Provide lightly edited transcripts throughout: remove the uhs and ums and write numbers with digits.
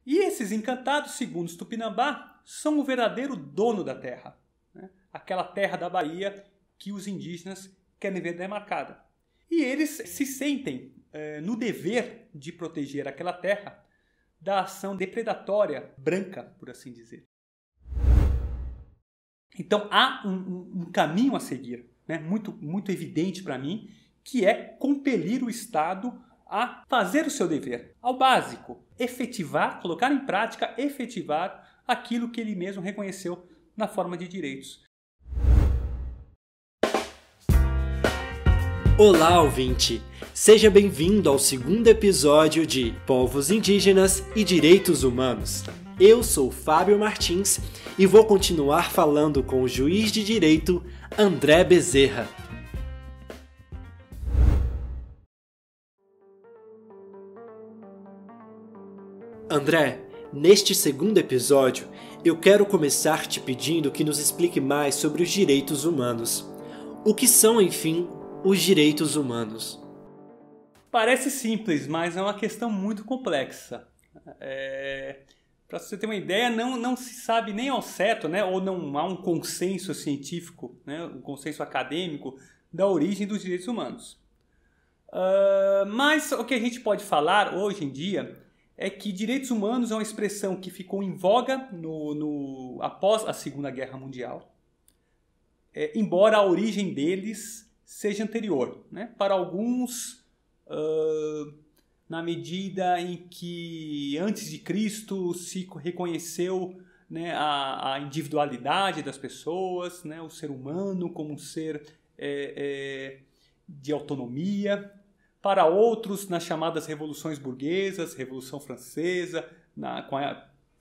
E esses encantados, segundo os Tupinambá, são o verdadeiro dono da terra, né? Aquela terra da Bahia que os indígenas querem ver demarcada. E eles se sentem no dever de proteger aquela terra da ação depredatória branca, por assim dizer. Então há um caminho a seguir, né? Muito evidente para mim, que é compelir o Estado a fazer o seu dever, ao básico, efetivar, colocar em prática, efetivar aquilo que ele mesmo reconheceu na forma de direitos. Olá, ouvinte! Seja bem-vindo ao segundo episódio de Povos Indígenas e Direitos Humanos. Eu sou Fábio Martins e vou continuar falando com o juiz de direito André Bezerra. André, neste segundo episódio, eu quero começar te pedindo que nos explique mais sobre os direitos humanos. O que são, enfim, os direitos humanos? Parece simples, mas é uma questão muito complexa. Para você ter uma ideia, não se sabe nem ao certo, né, ou não há um consenso científico, né, um consenso acadêmico da origem dos direitos humanos. Mas o que a gente pode falar hoje em dia é que direitos humanos é uma expressão que ficou em voga após a Segunda Guerra Mundial, embora a origem deles seja anterior, né? Para alguns, na medida em que antes de Cristo se reconheceu, né, a individualidade das pessoas, né, o ser humano como um ser de autonomia. Para outros, nas chamadas revoluções burguesas, Revolução Francesa,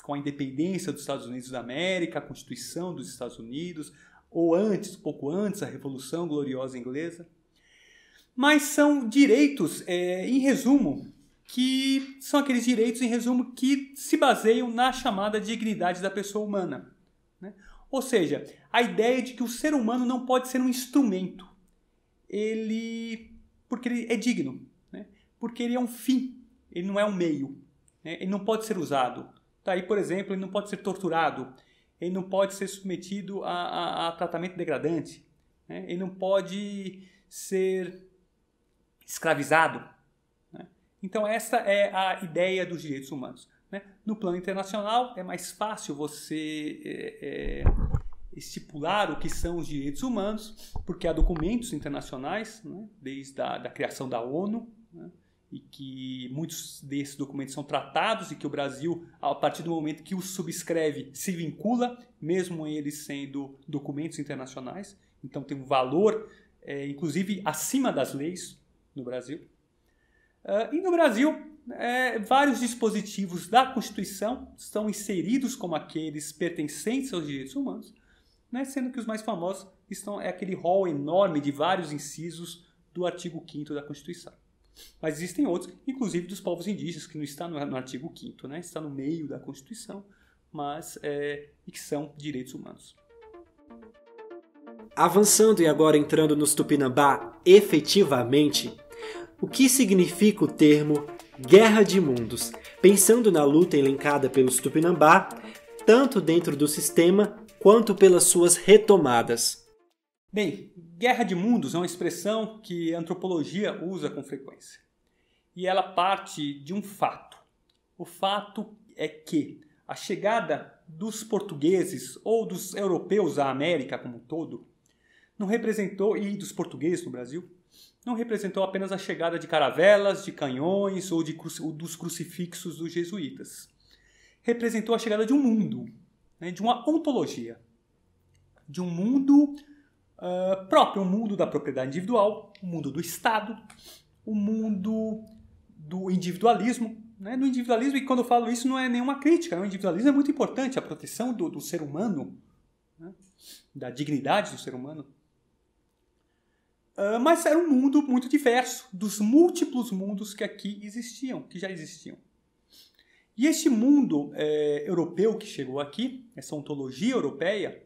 com a independência dos Estados Unidos da América, a Constituição dos Estados Unidos, ou antes, pouco antes, a Revolução Gloriosa Inglesa. Mas são direitos, em resumo, que são aqueles direitos, em resumo, que se baseiam na chamada dignidade da pessoa humana, né? Ou seja, a ideia de que o ser humano não pode ser um instrumento, porque ele é digno, né? Porque ele é um fim, ele não é um meio, né? Ele não pode ser usado. Daí, por exemplo, ele não pode ser torturado, ele não pode ser submetido a tratamento degradante, né? Ele não pode ser escravizado, né? Então essa é a ideia dos direitos humanos, né? No plano internacional é mais fácil você estipular o que são os direitos humanos, porque há documentos internacionais, né, desde a criação da ONU, né, e que muitos desses documentos são tratados e que o Brasil, a partir do momento que os subscreve, se vincula, mesmo eles sendo documentos internacionais. Então tem um valor, inclusive, acima das leis no Brasil. E no Brasil, vários dispositivos da Constituição estão inseridos como aqueles pertencentes aos direitos humanos, né, sendo que os mais famosos é aquele rol enorme de vários incisos do artigo 5º da Constituição. Mas existem outros, inclusive dos povos indígenas, que não está no artigo 5º, né, está no meio da Constituição, mas e que são direitos humanos. Avançando e agora entrando nos Tupinambá, efetivamente, o que significa o termo Guerra de Mundos, pensando na luta elencada pelos Tupinambá, tanto dentro do sistema quanto pelas suas retomadas? Bem, Guerra de Mundos é uma expressão que a antropologia usa com frequência. E ela parte de um fato. O fato é que a chegada dos portugueses ou dos europeus à América como um todo não representou, e dos portugueses no Brasil, não representou apenas a chegada de caravelas, de canhões ou dos crucifixos dos jesuítas. Representou a chegada de um mundo, né, de uma ontologia, de um mundo próprio, um mundo da propriedade individual, um mundo do Estado, um mundo do individualismo, né? No individualismo, e quando eu falo isso não é nenhuma crítica, o individualismo é muito importante, a proteção do ser humano, né? Da dignidade do ser humano. Mas era um mundo muito diverso, dos múltiplos mundos que aqui existiam, que já existiam. E este mundo europeu que chegou aqui, essa ontologia europeia,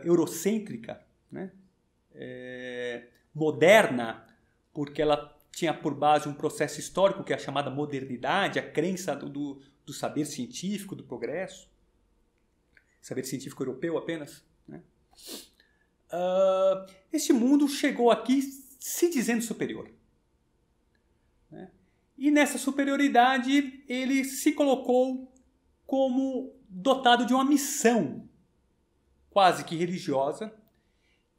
eurocêntrica, né, moderna, porque ela tinha por base um processo histórico que é a chamada modernidade, a crença do saber científico, do progresso, saber científico europeu apenas, né? Este mundo chegou aqui se dizendo superior, né? E nessa superioridade ele se colocou como dotado de uma missão quase que religiosa,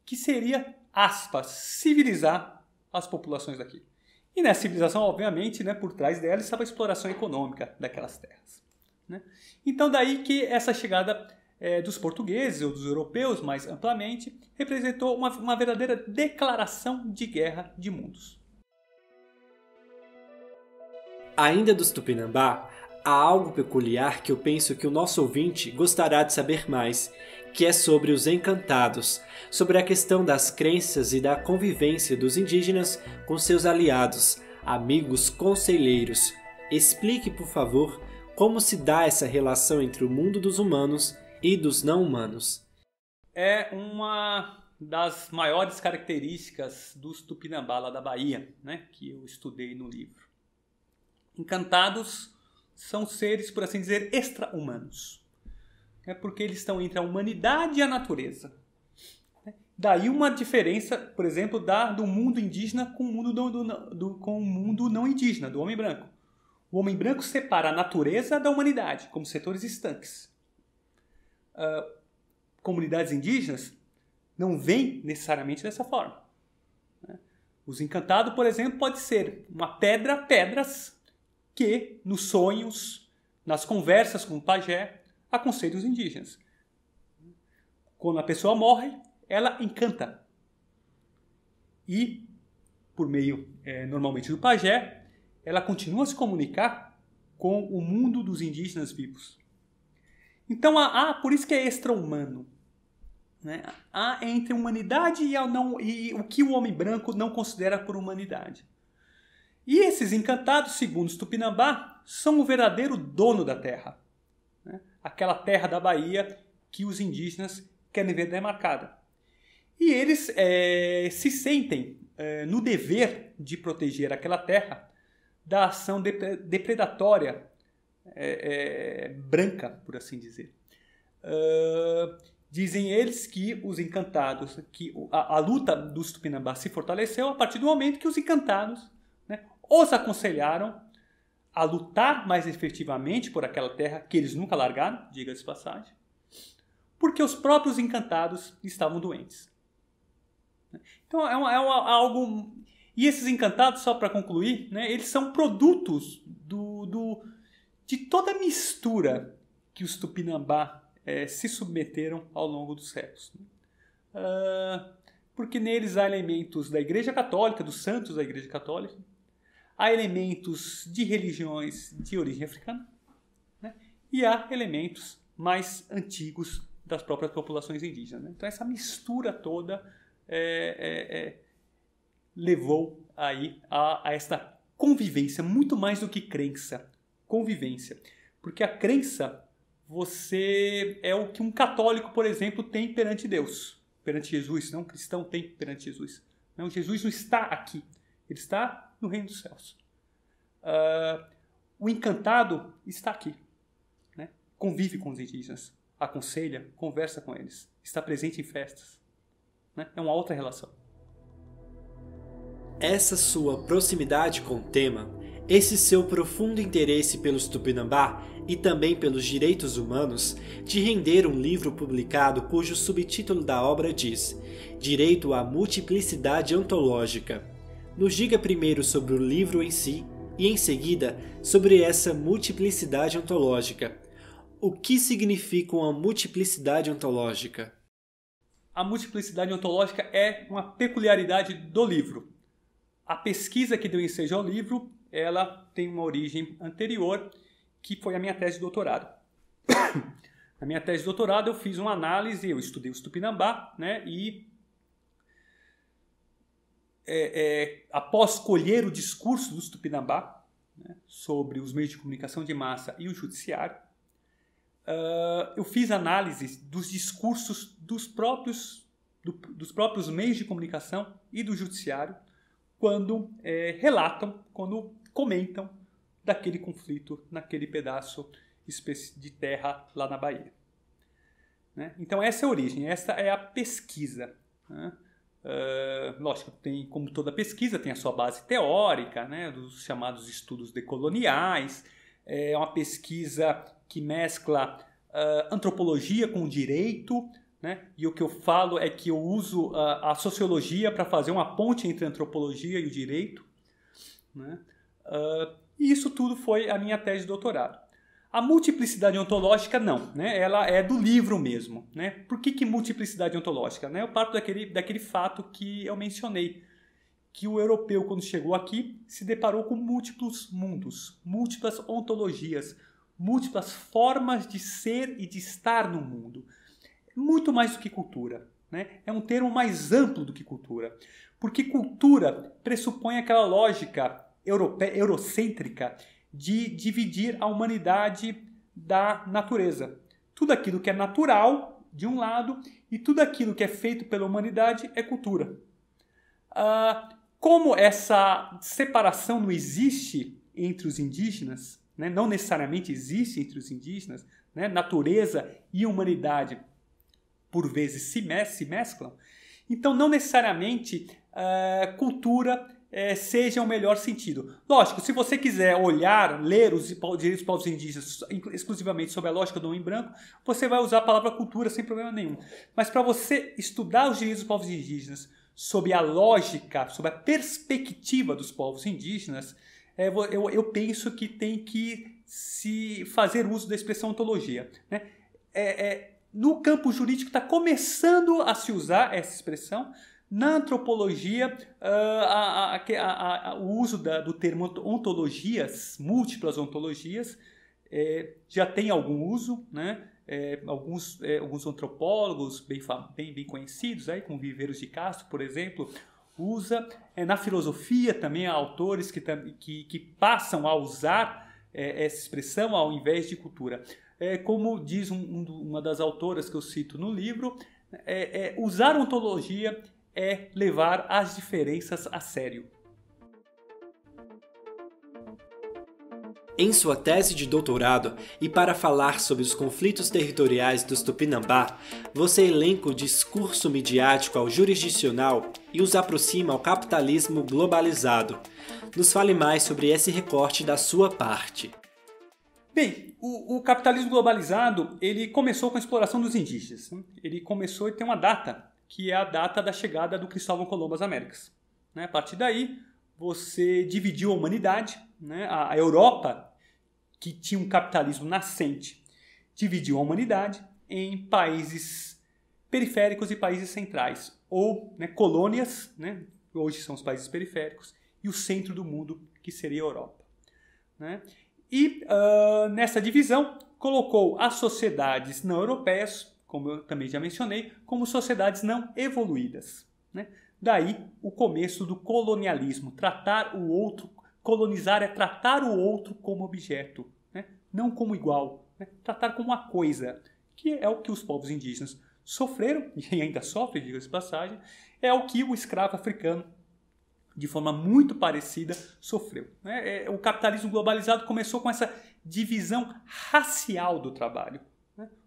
que seria, aspas, civilizar as populações daqui. E nessa civilização, obviamente, né, por trás dela estava a exploração econômica daquelas terras, né? Então daí que essa chegada dos portugueses ou dos europeus, mais amplamente, representou uma verdadeira declaração de guerra de mundos. Ainda dos Tupinambá, há algo peculiar que eu penso que o nosso ouvinte gostará de saber mais, que é sobre os encantados, sobre a questão das crenças e da convivência dos indígenas com seus aliados, amigos conselheiros. Explique, por favor, como se dá essa relação entre o mundo dos humanos e dos não-humanos. É uma das maiores características dos Tupinambá lá da Bahia, né, que eu estudei no livro. Encantados são seres, por assim dizer, extra-humanos, né, porque eles estão entre a humanidade e a natureza. Daí uma diferença, por exemplo, do mundo indígena com o mundo não indígena, do homem branco. O homem branco separa a natureza da humanidade, como setores estanques. Comunidades indígenas não veem necessariamente dessa forma, né? Os encantados, por exemplo, pode ser pedras que nos sonhos, nas conversas com o pajé, aconselham os indígenas. Quando a pessoa morre, ela encanta. E, por meio, normalmente, do pajé, ela continua a se comunicar com o mundo dos indígenas vivos. Então, por isso que é extra-humano, né? Há entre a humanidade e o que o homem branco não considera por humanidade. E esses encantados, segundo os Tupinambá, são o verdadeiro dono da terra, né? Aquela terra da Bahia que os indígenas querem ver demarcada. E eles se sentem no dever de proteger aquela terra da ação depredatória branca, por assim dizer. Dizem eles que os encantados, que a luta dos Tupinambá se fortaleceu a partir do momento que os encantados, né, os aconselharam a lutar mais efetivamente por aquela terra que eles nunca largaram, diga-se de passagem, porque os próprios encantados estavam doentes. Então é algo... E esses encantados, só para concluir, né, eles são produtos de toda a mistura que os Tupinambá se submeteram ao longo dos séculos. Porque neles há elementos da Igreja Católica, dos santos da Igreja Católica, há elementos de religiões de origem africana, né, e há elementos mais antigos das próprias populações indígenas, né? Então essa mistura toda levou aí a esta convivência, muito mais do que crença, convivência. Porque a crença, você é o que um católico, por exemplo, tem perante Deus, perante Jesus, não um cristão tem perante Jesus. Não, Jesus não está aqui, ele está no reino dos céus. O encantado está aqui, né? Convive com os indígenas, aconselha, conversa com eles, está presente em festas, né? É uma outra relação. Essa sua proximidade com o tema, esse seu profundo interesse pelos Tupinambá e também pelos direitos humanos, te renderam um livro publicado cujo subtítulo da obra diz Direito à Multiplicidade Ontológica. Nos diga primeiro sobre o livro em si e, em seguida, sobre essa multiplicidade ontológica. O que significa uma multiplicidade ontológica? A multiplicidade ontológica é uma peculiaridade do livro. A pesquisa que deu ensejo ao livro, ela tem uma origem anterior, que foi a minha tese de doutorado. Na minha tese de doutorado eu fiz uma análise, eu estudei os Tupinambá, né, e após colher o discurso dos Tupinambá, né, sobre os meios de comunicação de massa e o judiciário, eu fiz análise dos discursos dos próprios meios de comunicação e do judiciário quando relatam, quando comentam daquele conflito naquele pedaço de terra lá na Bahia. Né? Então essa é a origem, essa é a pesquisa. Né? Lógico, tem, como toda pesquisa, tem a sua base teórica, né, dos chamados estudos decoloniais. É uma pesquisa que mescla antropologia com direito, né, e o que eu falo é que eu uso a sociologia para fazer uma ponte entre a antropologia e o direito. Né? E isso tudo foi a minha tese de doutorado. A multiplicidade ontológica não, né? Ela é do livro mesmo. Né? Por que multiplicidade ontológica? Né? Eu parto daquele fato que eu mencionei, que o europeu, quando chegou aqui, se deparou com múltiplos mundos, múltiplas ontologias, múltiplas formas de ser e de estar no mundo. Muito mais do que cultura. Né? É um termo mais amplo do que cultura, porque cultura pressupõe aquela lógica eurocêntrica de dividir a humanidade da natureza. Tudo aquilo que é natural, de um lado, e tudo aquilo que é feito pela humanidade é cultura. Como essa separação não existe entre os indígenas, né, não necessariamente existe entre os indígenas, né, natureza e humanidade, por vezes, se mesclam, então não necessariamente cultura seja o melhor sentido. Lógico, se você quiser ler os direitos dos povos indígenas exclusivamente sob a lógica do homem branco, você vai usar a palavra cultura sem problema nenhum. Mas para você estudar os direitos dos povos indígenas sob a lógica, sob a perspectiva dos povos indígenas, eu penso que tem que se fazer uso da expressão ontologia. Né? No campo jurídico está começando a se usar essa expressão. Na antropologia, o uso do termo ontologias, múltiplas ontologias, já tem algum uso, né? Alguns antropólogos bem conhecidos, aí, como Viveiros de Castro, por exemplo, usa. Na filosofia também há autores que passam a usar essa expressão ao invés de cultura. Como diz uma das autoras que eu cito no livro, usar ontologia é levar as diferenças a sério. Em sua tese de doutorado, e para falar sobre os conflitos territoriais dos Tupinambá, você elenca o discurso midiático ao jurisdicional e os aproxima ao capitalismo globalizado. Nos fale mais sobre esse recorte da sua parte. Bem, o capitalismo globalizado ele começou com a exploração dos indígenas. Né? Ele começou e tem uma data, que é a data da chegada do Cristóvão Colombo às Américas. Né? A partir daí, você dividiu a humanidade, né? A Europa, que tinha um capitalismo nascente, dividiu a humanidade em países periféricos e países centrais, ou colônias, né? Hoje são os países periféricos, e o centro do mundo, que seria a Europa. Né? E nessa divisão, colocou as sociedades não europeias, como eu também já mencionei, como sociedades não evoluídas. Né? Daí o começo do colonialismo. Tratar o outro, colonizar é tratar o outro como objeto, né? Não como igual, né? Tratar como uma coisa, que é o que os povos indígenas sofreram, e ainda sofrem, diga-se de passagem, é o que o escravo africano, de forma muito parecida, sofreu. Né? O capitalismo globalizado começou com essa divisão racial do trabalho.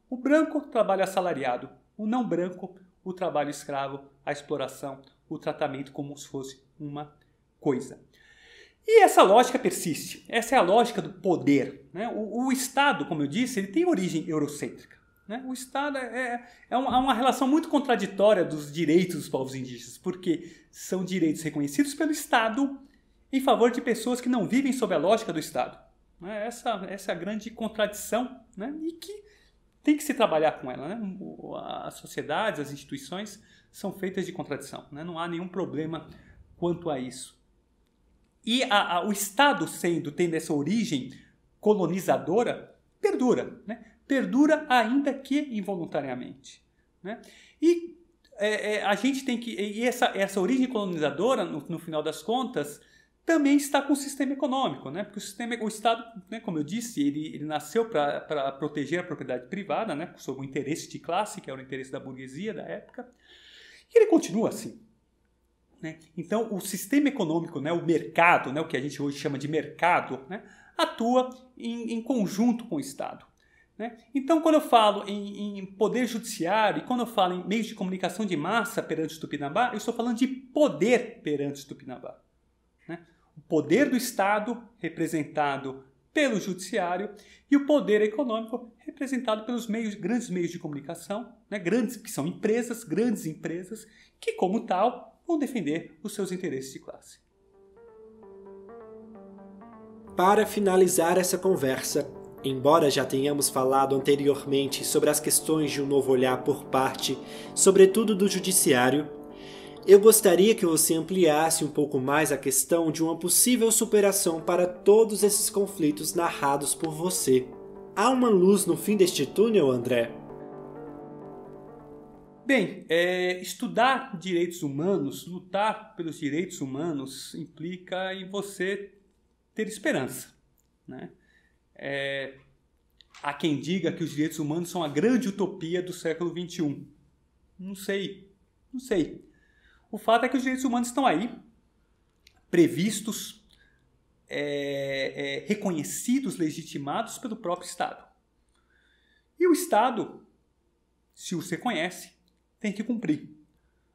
O branco, o trabalho assalariado. O não branco, o trabalho escravo, a exploração, o tratamento como se fosse uma coisa. E essa lógica persiste. Essa é a lógica do poder. Né? O Estado, como eu disse, ele tem origem eurocêntrica. Né? O Estado é uma relação muito contraditória dos direitos dos povos indígenas, porque são direitos reconhecidos pelo Estado em favor de pessoas que não vivem sob a lógica do Estado. Né? Essa é a grande contradição, né? E que tem que se trabalhar com ela. Né? As sociedades, as instituições são feitas de contradição. Né? Não há nenhum problema quanto a isso. E o Estado, tendo essa origem colonizadora, perdura. Né? Perdura ainda que involuntariamente. Né? E a gente tem que... E essa origem colonizadora, no final das contas, também está com o sistema econômico, né? Porque o Estado, né, como eu disse, ele nasceu para proteger a propriedade privada, né, sob o interesse de classe, que era o interesse da burguesia da época, e ele continua assim. Né? Então, o sistema econômico, né, o mercado, né, o que a gente hoje chama de mercado, né, atua em conjunto com o Estado. Né? Então, quando eu falo em poder judiciário e quando eu falo em meios de comunicação de massa perante o Tupinambá, eu estou falando de poder perante o Tupinambá. Né? O poder do Estado, representado pelo judiciário, e o poder econômico, representado pelos grandes meios de comunicação, né? Grandes, que são grandes empresas, que, como tal, vão defender os seus interesses de classe. Para finalizar essa conversa, embora já tenhamos falado anteriormente sobre as questões de um novo olhar por parte, sobretudo do judiciário, eu gostaria que você ampliasse um pouco mais a questão de uma possível superação para todos esses conflitos narrados por você. Há uma luz no fim deste túnel, André? Bem, estudar direitos humanos, lutar pelos direitos humanos, implica em você ter esperança. Né? Há quem diga que os direitos humanos são a grande utopia do século XXI. Não sei. O fato é que os direitos humanos estão aí, previstos, reconhecidos, legitimados pelo próprio Estado. E o Estado, se os reconhece, tem que cumprir.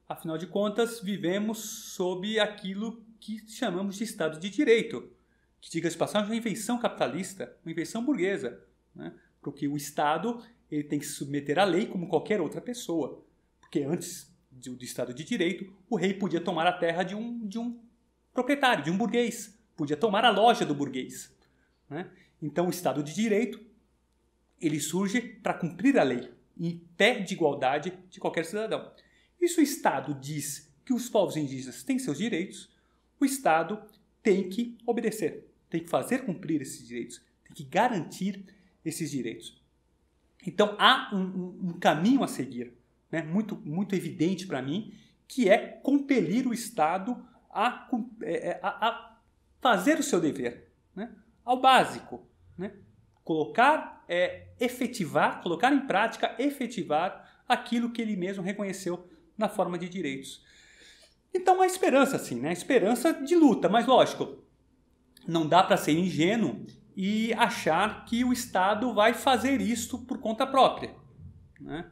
Afinal de contas, vivemos sob aquilo que chamamos de Estado de Direito, que, diga-se de passagem, é uma invenção capitalista, uma invenção burguesa, né? Porque o Estado ele tem que se submeter à lei como qualquer outra pessoa, porque antes do Estado de Direito, o rei podia tomar a terra de um proprietário, de um burguês, podia tomar a loja do burguês. Né? Então, o Estado de Direito ele surge para cumprir a lei, em pé de igualdade de qualquer cidadão. E se o Estado diz que os povos indígenas têm seus direitos, o Estado tem que obedecer, tem que fazer cumprir esses direitos, tem que garantir esses direitos. Então, há um caminho a seguir, né, muito evidente para mim, que é compelir o Estado a fazer o seu dever, né, ao básico, né, colocar em prática, efetivar aquilo que ele mesmo reconheceu na forma de direitos. Então, há esperança, sim, né, esperança de luta, mas lógico, não dá para ser ingênuo e achar que o Estado vai fazer isto por conta própria. Né?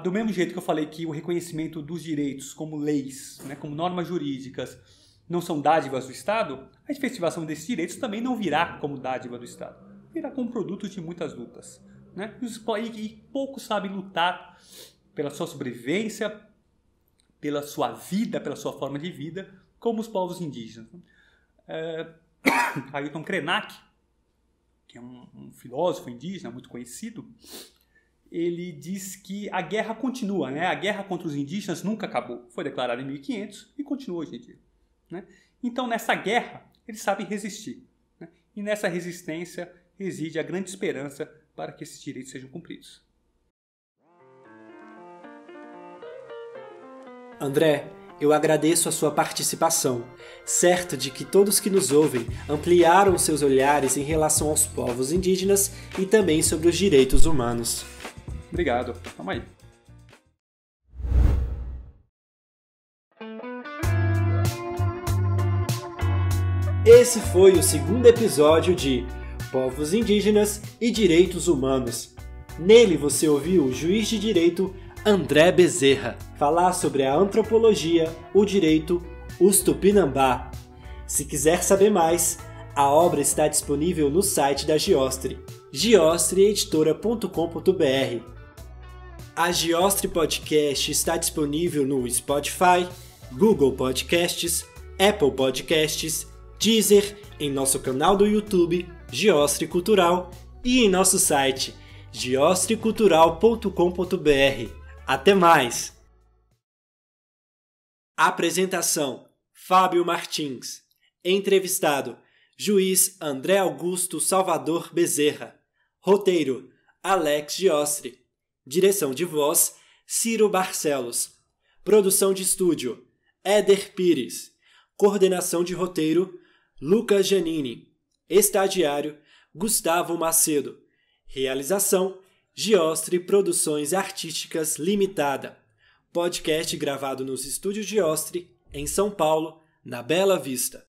Do mesmo jeito que eu falei que o reconhecimento dos direitos como leis, né, como normas jurídicas, não são dádivas do Estado, a efetivação desses direitos também não virá como dádiva do Estado. Virá como produto de muitas lutas. Né? E poucos sabem lutar pela sua sobrevivência, pela sua vida, pela sua forma de vida, como os povos indígenas. Ailton Krenak, que é um filósofo indígena muito conhecido, ele diz que a guerra continua, né? A guerra contra os indígenas nunca acabou. Foi declarada em 1500 e continua hoje em dia. Né? Então, nessa guerra, eles sabem resistir. Né? E nessa resistência reside a grande esperança para que esses direitos sejam cumpridos. André, eu agradeço a sua participação, certo de que todos que nos ouvem ampliaram seus olhares em relação aos povos indígenas e também sobre os direitos humanos. Obrigado. Tamo aí. Esse foi o segundo episódio de Povos Indígenas e Direitos Humanos. Nele você ouviu o juiz de direito André Bezerra falar sobre a antropologia, o direito, os Tupinambá. Se quiser saber mais, a obra está disponível no site da Giostre, giostreeditora.com.br. A Giostre Podcast está disponível no Spotify, Google Podcasts, Apple Podcasts, Deezer, em nosso canal do YouTube, Giostre Cultural, e em nosso site, giostrecultural.com.br. Até mais! Apresentação: Fábio Martins. Entrevistado: Juiz André Augusto Salvador Bezerra. Roteiro: Alex Giostre. Direção de voz: Ciro Barcelos. Produção de estúdio: Éder Pires. Coordenação de roteiro: Lucas Giannini. Estagiário: Gustavo Macedo. Realização: Giostre Produções Artísticas Limitada. Podcast gravado nos estúdios Giostre, em São Paulo, na Bela Vista.